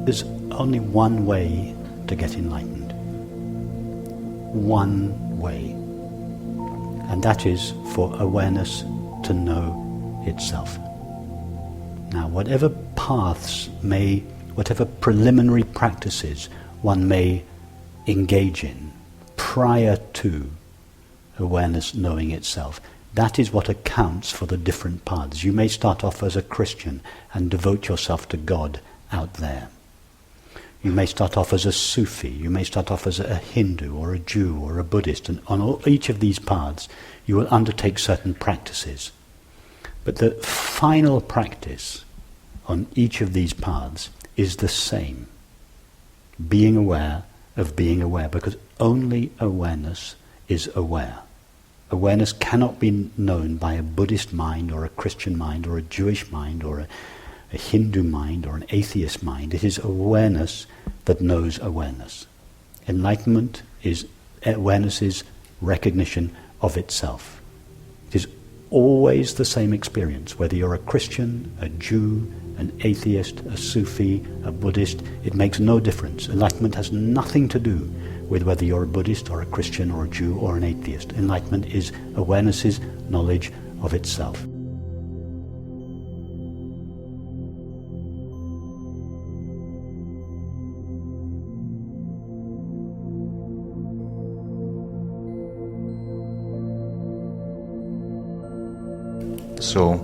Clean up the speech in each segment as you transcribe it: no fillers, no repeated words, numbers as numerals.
There's only one way to get enlightened. One way. And that is for awareness to know itself. Now, whatever whatever preliminary practices one may engage in prior to awareness knowing itself, that is what accounts for the different paths. You may start off as a Christian and devote yourself to God out there. You may start off as a Sufi, you may start off as a Hindu or a Jew or a Buddhist, and on each of these paths you will undertake certain practices. But the final practice on each of these paths is the same. Being aware of being aware, because only awareness is aware. Awareness cannot be known by a Buddhist mind or a Christian mind or a Jewish mind or a Hindu mind or an atheist mind. It is awareness that knows awareness. Enlightenment is awareness's recognition of itself. It is always the same experience, whether you're a Christian, a Jew, an atheist, a Sufi, a Buddhist. It makes no difference. Enlightenment has nothing to do with whether you're a Buddhist or a Christian or a Jew or an atheist. Enlightenment is awareness's knowledge of itself. So,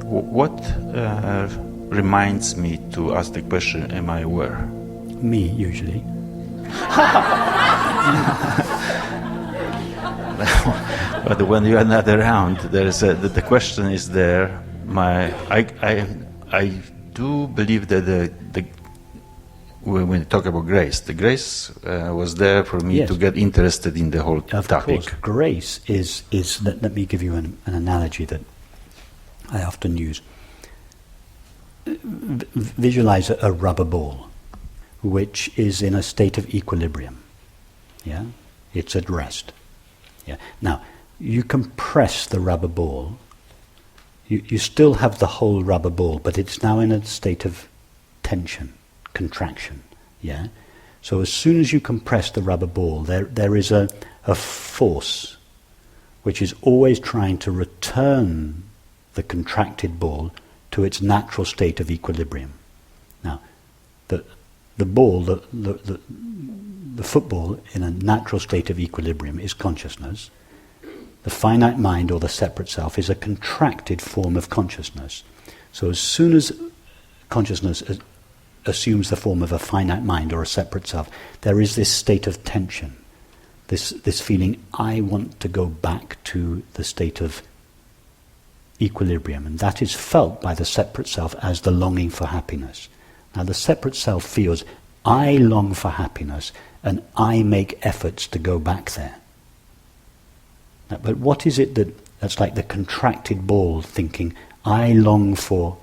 what reminds me to ask the question, am I aware? Me, usually. But when you are not around, there is the question is there. I do believe that when we talk about grace, the grace was there for me to get interested in the whole topic. Of course, grace is let me give you an analogy that I often use. Visualize a rubber ball, which is in a state of equilibrium. Yeah, it's at rest. Yeah. Now, you compress the rubber ball. You still have the whole rubber ball, but it's now in a state of tension, contraction. Yeah. So as soon as you compress the rubber ball, there is a force which is always trying to return the contracted ball to its natural state of equilibrium. Now, the ball, the football in a natural state of equilibrium is consciousness. The finite mind or the separate self is a contracted form of consciousness. So as soon as consciousness assumes the form of a finite mind or a separate self, there is this state of tension, this feeling, I want to go back to the state of equilibrium, and that is felt by the separate self as the longing for happiness. Now the separate self feels, I long for happiness and I make efforts to go back there. Now, but what is it that's like the contracted ball thinking, I long for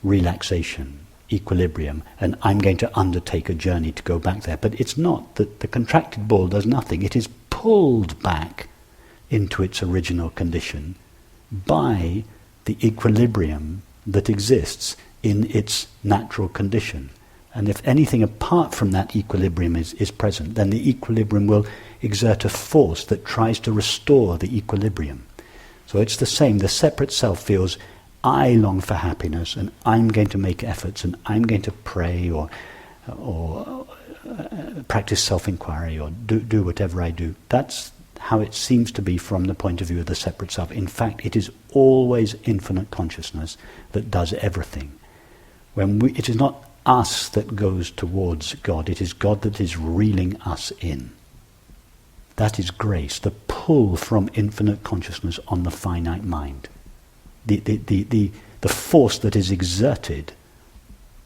relaxation, equilibrium, and I'm going to undertake a journey to go back there. But it's not. The contracted ball does nothing. It is pulled back into its original condition by the equilibrium that exists in its natural condition. And if anything apart from that equilibrium is present, then the equilibrium will exert a force that tries to restore the equilibrium. So it's the same. The separate self feels, I long for happiness and I'm going to make efforts and I'm going to pray or practice self-inquiry or do whatever I do. That's how it seems to be from the point of view of the separate self. In fact, it is always infinite consciousness that does everything. It is not us that goes towards God, it is God that is reeling us in. That is grace, the pull from infinite consciousness on the finite mind. The force that is exerted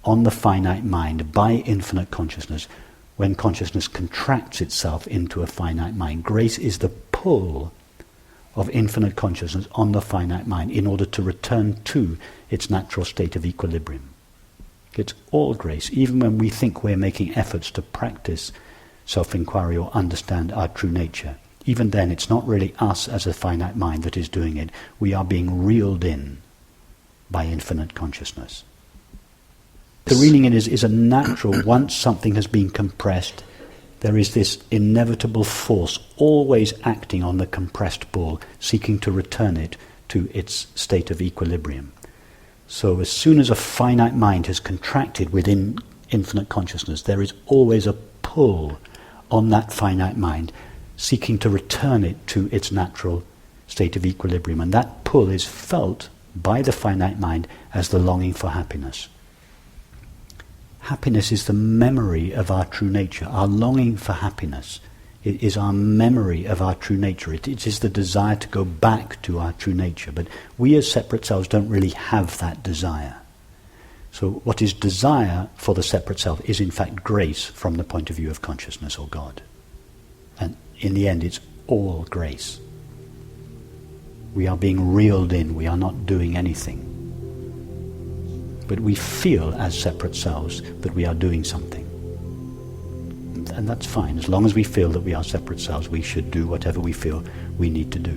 on the finite mind by infinite consciousness when consciousness contracts itself into a finite mind. Grace is the pull of infinite consciousness on the finite mind in order to return to its natural state of equilibrium. It's all grace, even when we think we're making efforts to practice self-inquiry or understand our true nature. Even then, it's not really us as a finite mind that is doing it. We are being reeled in by infinite consciousness. The reeling in is a natural, once something has been compressed, there is this inevitable force always acting on the compressed ball, seeking to return it to its state of equilibrium. So as soon as a finite mind has contracted within infinite consciousness, there is always a pull on that finite mind, seeking to return it to its natural state of equilibrium. And that pull is felt by the finite mind as the longing for happiness. Happiness is the memory of our true nature. Our longing for happiness is our memory of our true nature. It is the desire to go back to our true nature. But we as separate selves don't really have that desire. So what is desire for the separate self is in fact grace from the point of view of consciousness or God. And in the end it's all grace. We are being reeled in, we are not doing anything. But we feel as separate selves that we are doing something. And that's fine. As long as we feel that we are separate selves, we should do whatever we feel we need to do.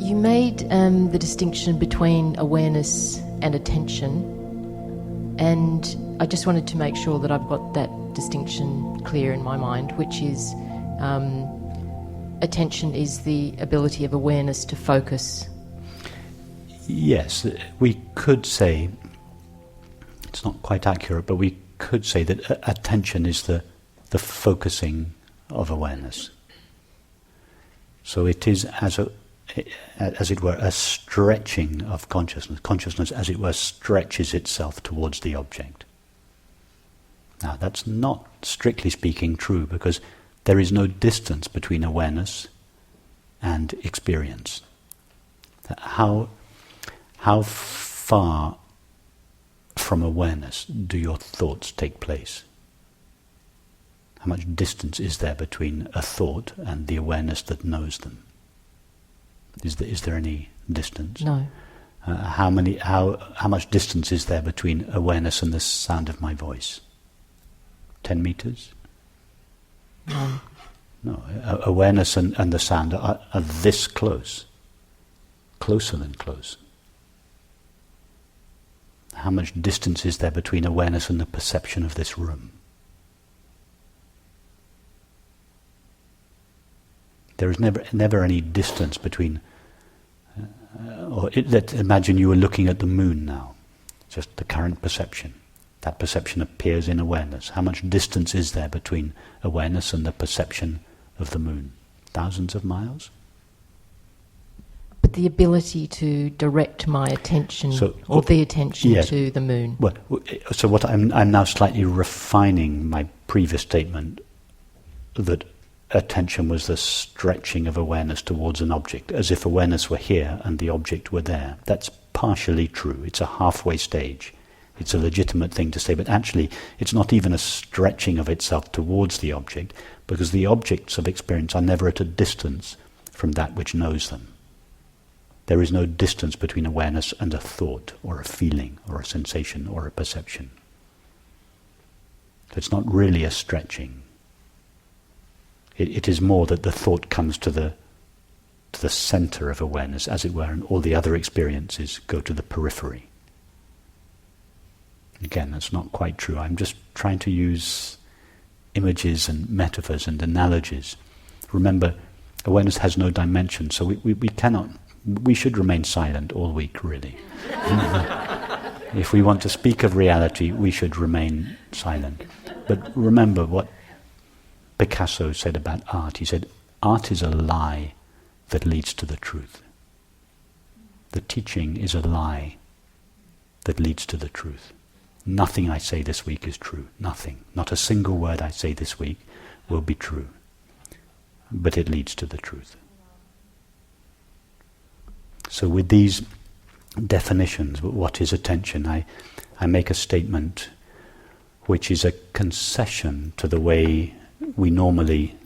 You made the distinction between awareness and attention, and I just wanted to make sure that I've got that distinction clear in my mind, which is attention is the ability of awareness to focus. Yes, we could say, it's not quite accurate, but we could say that attention is the focusing of awareness. So it is as it were, a stretching of consciousness. Consciousness, as it were, stretches itself towards the object. Now, that's not, strictly speaking, true, because there is no distance between awareness and experience. How far from awareness do your thoughts take place? How much distance is there between a thought and the awareness that knows them? Is there any distance? No. How much distance is there between awareness and the sound of my voice? 10 meters? No. No. Awareness and the sound are this close. Closer than close. How much distance is there between awareness and the perception of this room? There is never any distance between. Let's imagine you were looking at the moon now, just the current perception. That perception appears in awareness. How much distance is there between awareness and the perception of the moon? Thousands of miles? But the ability to direct my attention, the attention to the moon. Well, so what I'm now slightly refining my previous statement that attention was the stretching of awareness towards an object, as if awareness were here and the object were there. That's partially true. It's a halfway stage. It's a legitimate thing to say, but actually it's not even a stretching of itself towards the object, because the objects of experience are never at a distance from that which knows them. There is no distance between awareness and a thought, or a feeling, or a sensation, or a perception. So it's not really a stretching. It is more that the thought comes to the center of awareness, as it were, and all the other experiences go to the periphery. Again, that's not quite true. I'm just trying to use images and metaphors and analogies. Remember, awareness has no dimension, so we cannot. We should remain silent all week, really. If we want to speak of reality, we should remain silent. But remember what Picasso said about art. He said, art is a lie that leads to the truth. The teaching is a lie that leads to the truth. Nothing I say this week is true. Nothing. Not a single word I say this week will be true. But it leads to the truth. So with these definitions, what is attention? I make a statement which is a concession to the way we normally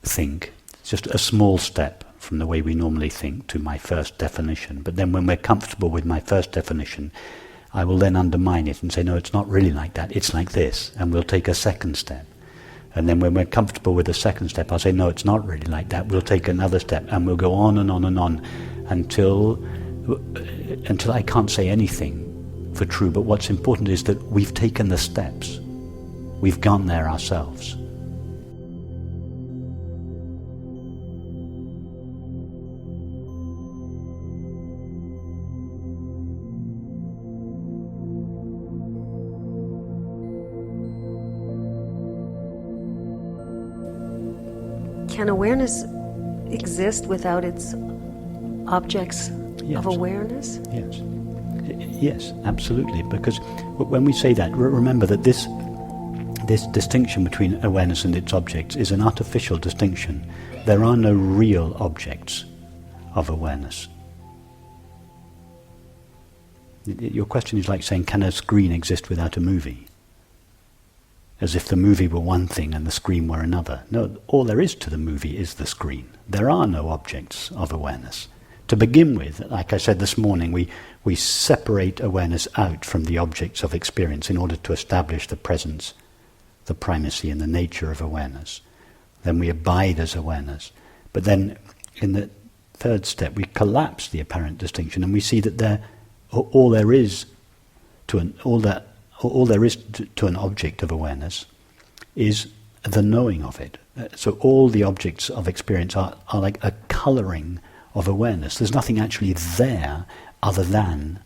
think. It's just a small step from the way we normally think to my first definition. But then when we're comfortable with my first definition, I will then undermine it and say, no, it's not really like that, it's like this, and we'll take a second step. And then when we're comfortable with the second step, I'll say, no, it's not really like that, we'll take another step, and we'll go on and on and on until I can't say anything for true. But what's important is that we've taken the steps. We've gone there ourselves. Can awareness exist without its objects Yes. of awareness? Yes. Yes, absolutely. Because when we say that, remember that this distinction between awareness and its objects is an artificial distinction. There are no real objects of awareness. Your question is like saying, can a screen exist without a movie? As if the movie were one thing and the screen were another. No, all there is to the movie is the screen. There are no objects of awareness. To begin with, like I said this morning, we separate awareness out from the objects of experience in order to establish the presence, the primacy and the nature of awareness. Then we abide as awareness. But then in the third step we collapse the apparent distinction and we see that all there is to an object of awareness is the knowing of it. So all the objects of experience are like a colouring of awareness. There's nothing actually there other than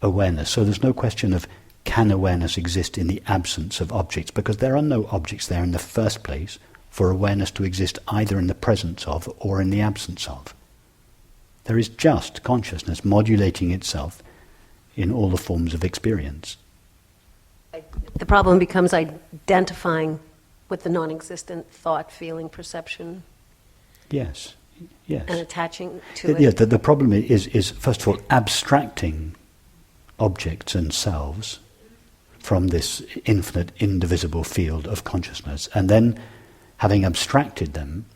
awareness. So there's no question of can awareness exist in the absence of objects, because there are no objects there in the first place for awareness to exist either in the presence of or in the absence of. There is just consciousness modulating itself in all the forms of experience. The problem becomes identifying with the non-existent thought, feeling, perception. Yes. Yes. And attaching to it. Yeah, the problem is, first of all, abstracting objects and selves from this infinite, indivisible field of consciousness, and then, having abstracted them,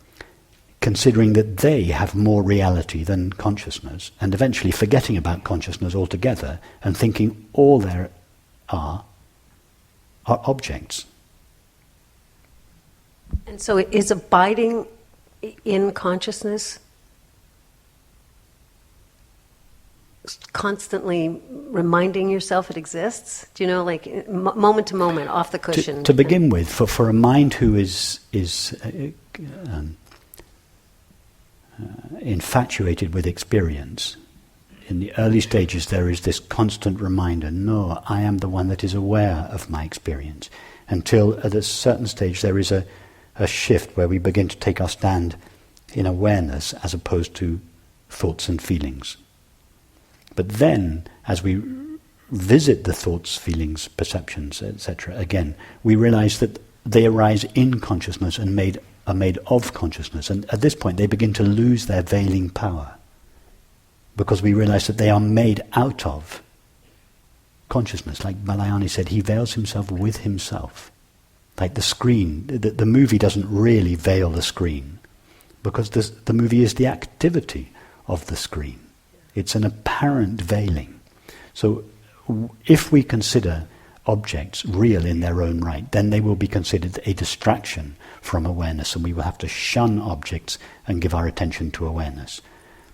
considering that they have more reality than consciousness, and eventually forgetting about consciousness altogether, and thinking all there are objects. And so is abiding in consciousness constantly reminding yourself it exists? Do you know, like moment to moment, off the cushion? To begin with, for a mind who is infatuated with experience, in the early stages there is this constant reminder, no, I am the one that is aware of my experience, until at a certain stage there is a shift where we begin to take our stand in awareness as opposed to thoughts and feelings. But then, as we visit the thoughts, feelings, perceptions, etc., again, we realize that they arise in consciousness and are made of consciousness. And at this point they begin to lose their veiling power, because we realize that they are made out of consciousness. Like Balayani said, he veils himself with himself. Like the screen, the movie doesn't really veil the screen, because the movie is the activity of the screen. It's an apparent veiling. So if we consider objects real in their own right, then they will be considered a distraction from awareness, and we will have to shun objects and give our attention to awareness.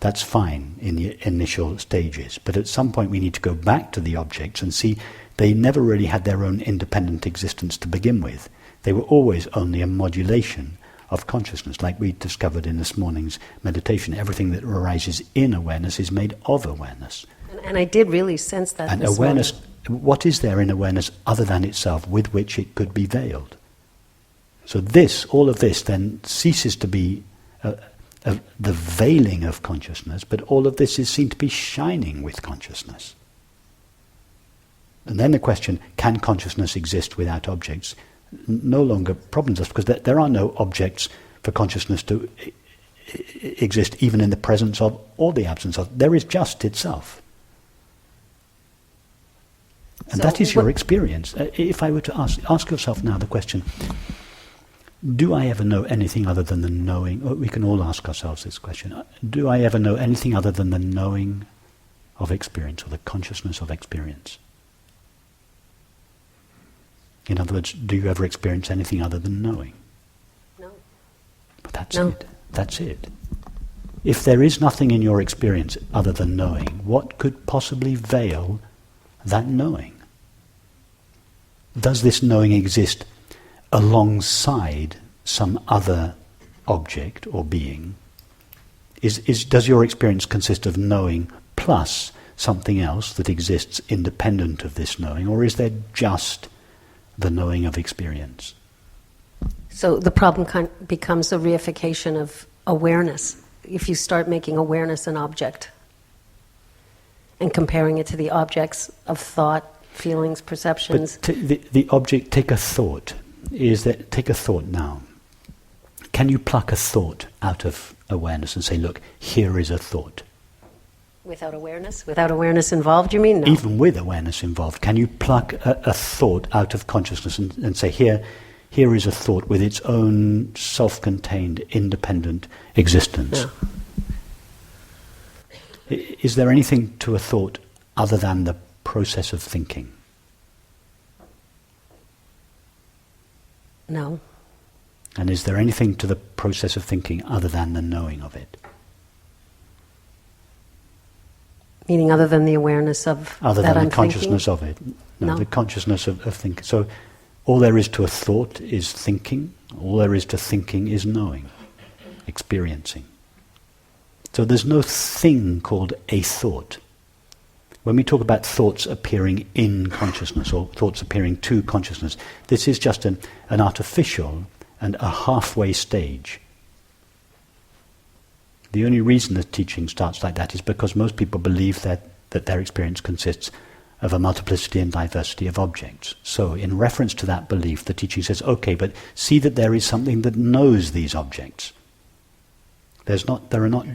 That's fine in the initial stages, but at some point we need to go back to the objects and see they never really had their own independent existence to begin with. They were always only a modulation of consciousness, like we discovered in this morning's meditation. Everything that arises in awareness is made of awareness. And I did really sense that. And awareness, what is there in awareness other than itself with which it could be veiled? So all of this then ceases to be the veiling of consciousness, but all of this is seen to be shining with consciousness. And then the question, can consciousness exist without objects, no longer problems us, because there are no objects for consciousness to exist even in the presence of or the absence of. There is just itself. And that is your experience. If I were to ask yourself now the question, do I ever know anything other than the knowing? We can all ask ourselves this question. Do I ever know anything other than the knowing of experience, or the consciousness of experience. In other words, do you ever experience anything other than knowing? No. But that's it. That's it. If there is nothing in your experience other than knowing, what could possibly veil that knowing? Does this knowing exist alongside some other object or being? Does your experience consist of knowing plus something else that exists independent of this knowing, or is there just the knowing of experience? So the problem becomes a reification of awareness. If you start making awareness an object and comparing it to the objects of thought, feelings, perceptions. But the object, take a thought. Take a thought now. Can you pluck a thought out of awareness and say, look, here is a thought? Without awareness? Without awareness involved, you mean? No. Even with awareness involved, can you pluck a thought out of consciousness and say, here is a thought with its own self-contained, independent existence? No. Is there anything to a thought other than the process of thinking? No. And is there anything to the process of thinking other than the knowing of it? Meaning other than the awareness of other that than I'm the consciousness thinking? of it? No, No. the consciousness of thinking. So all there is to a thought is thinking. All there is to thinking is knowing, experiencing. So there's no thing called a thought. When we talk about thoughts appearing in consciousness or thoughts appearing to consciousness, this is just an artificial and a halfway stage. The only reason the teaching starts like that is because most people believe that their experience consists of a multiplicity and diversity of objects. So in reference to that belief, the teaching says, okay, but see that there is something that knows these objects. There are not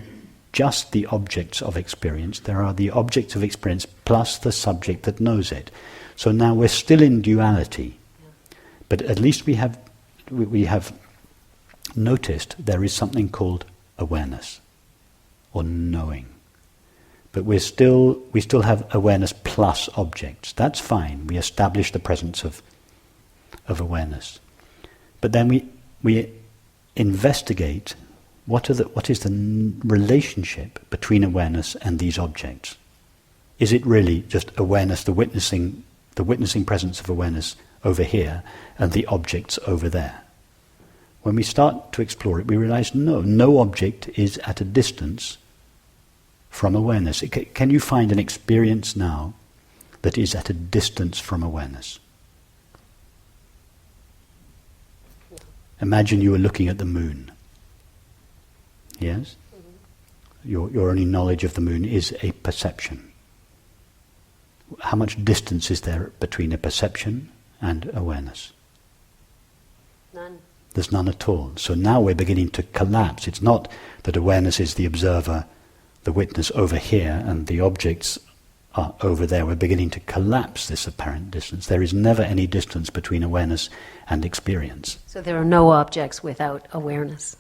just the objects of experience, there are the objects of experience plus the subject that knows it. So now we're still in duality, but at least we have noticed there is something called awareness or knowing. But we still have awareness plus objects. That's fine. We establish the presence of awareness. But then we investigate what is the relationship between awareness and these objects. Is it really just awareness, the witnessing presence of awareness over here and the objects over there? When we start to explore it, we realize no object is at a distance from awareness. Can you find an experience now that is at a distance from awareness? Imagine you were looking at the moon. Yes? Mm-hmm. Your only knowledge of the moon is a perception. How much distance is there between a perception and awareness? None. There's none at all. So now we're beginning to collapse. It's not that awareness is the observer, the witness over here, and the objects are over there. We're beginning to collapse this apparent distance. There is never any distance between awareness and experience. So there are no objects without awareness.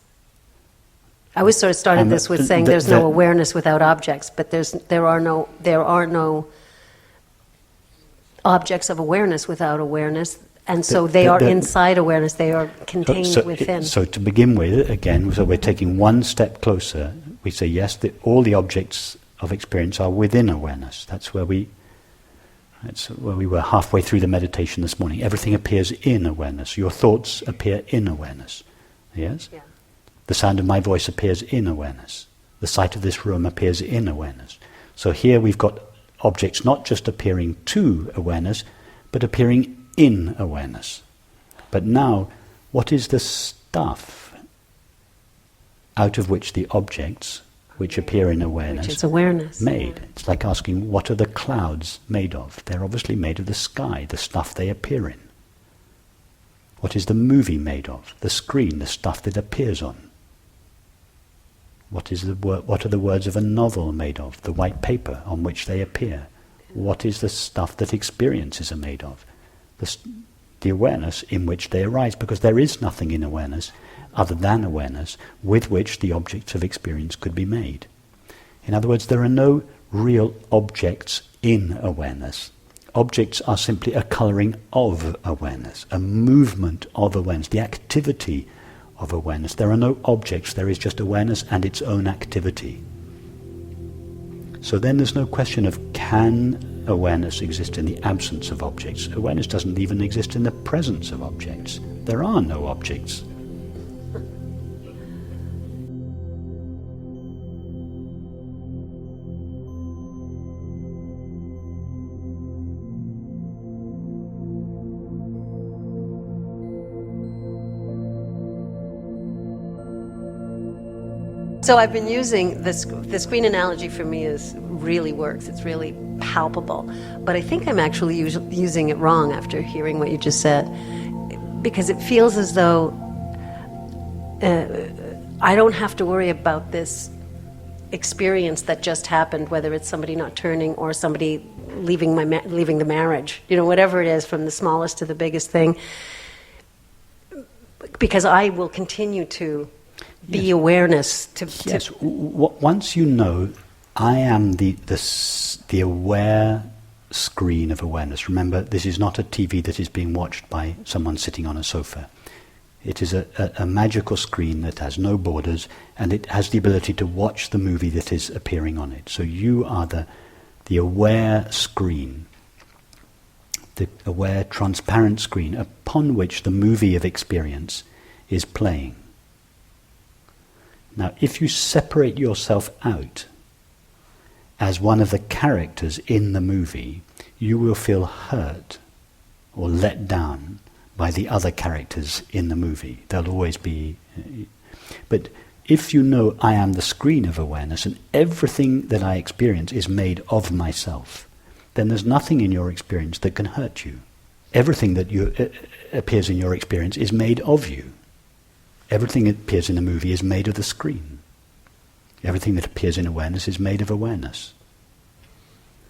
I always sort of started this with saying there's no awareness without objects, but there are no objects of awareness without awareness, and so they are inside awareness. They are contained within. So to begin with, again, so we're taking one step closer. We say yes, all the objects of experience are within awareness. That's where we were halfway through the meditation this morning. Everything appears in awareness. Your thoughts appear in awareness. Yes? Yeah. The sound of my voice appears in awareness. The sight of this room appears in awareness. So here we've got objects not just appearing to awareness, but appearing in awareness. But now, what is the stuff out of which the objects which appear in awareness, which is awareness, made? Yeah. It's like asking, what are the clouds made of? They're obviously made of the sky, the stuff they appear in. What is the movie made of? The screen, the stuff that appears on. What are the words of a novel made of? The white paper on which they appear. What is the stuff that experiences are made of? The awareness in which they arise, because there is nothing in awareness other than awareness with which the objects of experience could be made. In other words, there are no real objects in awareness. Objects are simply a colouring of awareness, a movement of awareness, the activity of awareness. There are no objects, there is just awareness and its own activity. So then there's no question of can awareness exist in the absence of objects. Awareness doesn't even exist in the presence of objects. There are no objects. So I've been using this. The screen analogy for me really works. It's really palpable. But I think I'm actually using it wrong after hearing what you just said, because it feels as though I don't have to worry about this experience that just happened, whether it's somebody not turning or somebody leaving the marriage. You know, whatever it is, from the smallest to the biggest thing. Because I will continue to be awareness Yes. Once you know, I am the aware screen of awareness. Remember, this is not a TV that is being watched by someone sitting on a sofa. It is a magical screen that has no borders, and it has the ability to watch the movie that is appearing on it. So you are the aware screen, the aware transparent screen upon which the movie of experience is playing. Now, if you separate yourself out as one of the characters in the movie, you will feel hurt or let down by the other characters in the movie. There'll always be... But if you know I am the screen of awareness and everything that I experience is made of myself, then there's nothing in your experience that can hurt you. Everything that appears in your experience is made of you. Everything that appears in the movie is made of the screen. Everything that appears in awareness is made of awareness.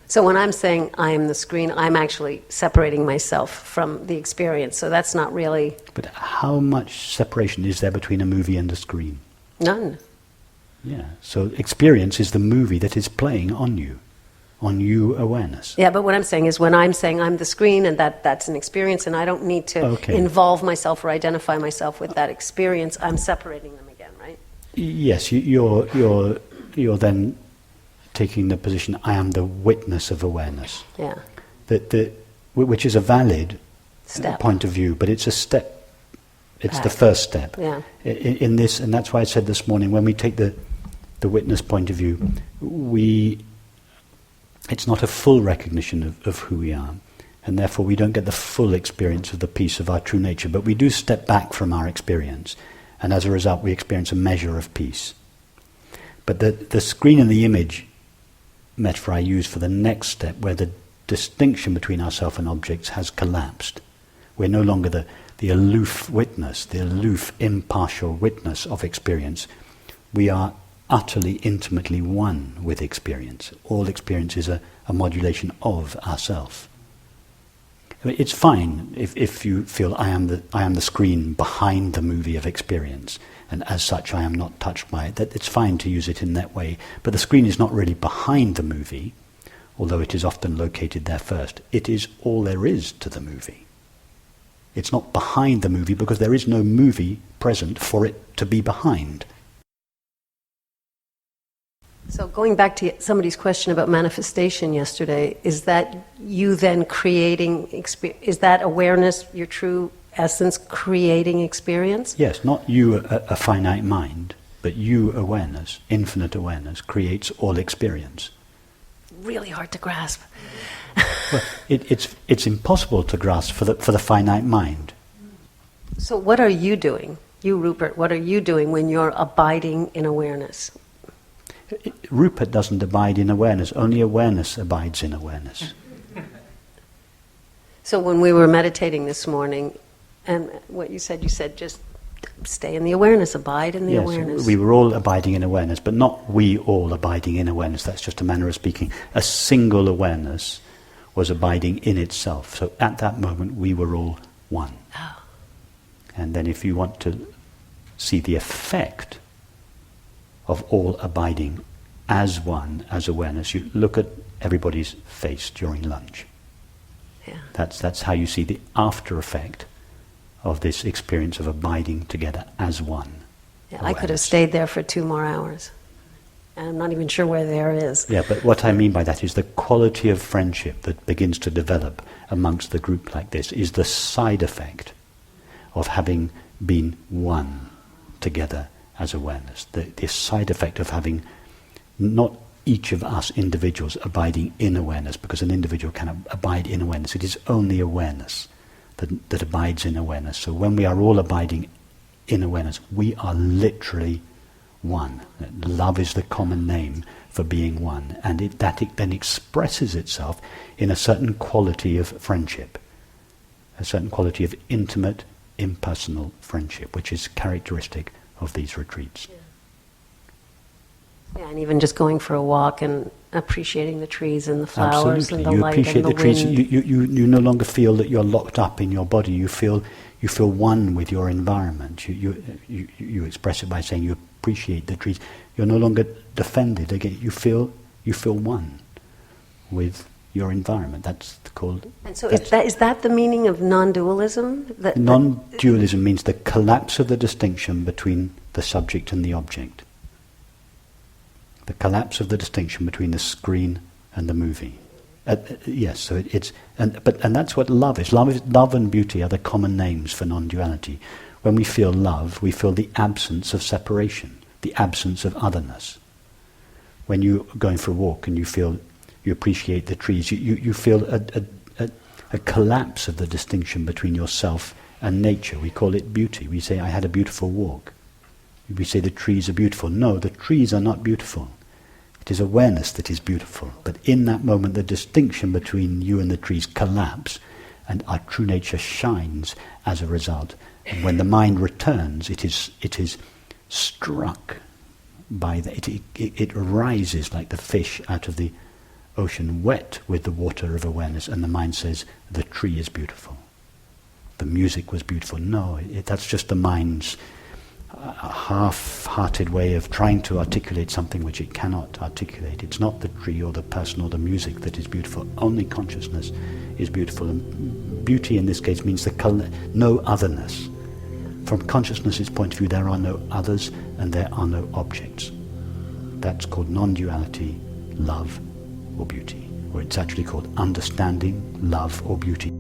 So when I'm saying I am the screen, I'm actually separating myself from the experience. So that's not really... But how much separation is there between a movie and a screen? None. Yeah. So experience is the movie that is playing on you awareness. Yeah, but what I'm saying is when I'm saying I'm the screen and that's an experience and I don't need to involve myself or identify myself with that experience, I'm separating them again, right? Yes, you're then taking the position, I am the witness of awareness. Yeah. Which is a valid step. Point of view, but it's a step. It's Back. the first step. Yeah. In this, and that's why I said this morning, when we take the witness point of view, it's not a full recognition of who we are, and therefore we don't get the full experience of the peace of our true nature, but we do step back from our experience, and as a result we experience a measure of peace. But the screen and the image metaphor I use for the next step, where the distinction between ourself and objects has collapsed. We're no longer the aloof witness, the aloof impartial witness of experience. We are utterly, intimately one with experience. All experience is a modulation of ourself. I mean, it's fine if you feel I am the screen behind the movie of experience, and as such I am not touched by it. That it's fine to use it in that way. But the screen is not really behind the movie, although it is often located there first. It is all there is to the movie. It's not behind the movie because there is no movie present for it to be behind. So going back to somebody's question about manifestation yesterday, is that you then creating, is that awareness, your true essence, creating experience? Yes, not you, a finite mind, but you, awareness, infinite awareness, creates all experience. Really hard to grasp. Well, it's impossible to grasp for the finite mind. So what are you doing? You, Rupert, what are you doing when you're abiding in awareness? Rupert doesn't abide in awareness, only awareness abides in awareness. So when we were meditating this morning, and what you said just stay in the awareness, abide in the awareness. We were all abiding in awareness, but not we all abiding in awareness. That's just a manner of speaking. A single awareness was abiding in itself. So at that moment we were all one. Oh. And then if you want to see the effect of all abiding as one, as awareness. You look at everybody's face during lunch. Yeah. That's how you see the after effect of this experience of abiding together as one. Yeah, I could have stayed there for 2 more hours. And I'm not even sure where there is. Yeah, but what I mean by that is the quality of friendship that begins to develop amongst the group like this is the side effect of having been one together as awareness. The side effect of having not each of us individuals abiding in awareness, because an individual can abide in awareness. It is only awareness that abides in awareness. So when we are all abiding in awareness, we are literally one. Love is the common name for being one, and it then expresses itself in a certain quality of friendship, a certain quality of intimate, impersonal friendship, which is characteristic of these retreats. Yeah, and even just going for a walk and appreciating the trees and the flowers. Absolutely. And the You light appreciate and the the trees. wind. You no longer feel that you're locked up in your body. You feel one with your environment. You express it by saying you appreciate the trees. You're no longer defended. Again, you feel one with your environment. That's called. And so is that the meaning of non-dualism? Non-dualism means the collapse of the distinction between the subject and the object. The collapse of the distinction between the screen and the movie. Yes, so and that's what love is. Love and beauty are the common names for non-duality. When we feel love, we feel the absence of separation, the absence of otherness. When you're going for a walk and you appreciate the trees, you feel a collapse of the distinction between yourself and nature. We call it beauty. We say, I had a beautiful walk. We say the trees are beautiful. No, the trees are not beautiful. It is awareness that is beautiful. But in that moment, the distinction between you and the trees collapse, and our true nature shines as a result. And when the mind returns, it is struck by it rises like the fish out of the ocean, wet with the water of awareness, and the mind says, the tree is beautiful. The music was beautiful. No, that's just the mind's half-hearted way of trying to articulate something which it cannot articulate. It's not the tree or the person or the music that is beautiful. Only consciousness is beautiful. And beauty in this case means no otherness. From consciousness's point of view, there are no others and there are no objects. That's called non-duality, love, or beauty. Or it's actually called understanding, love, or beauty.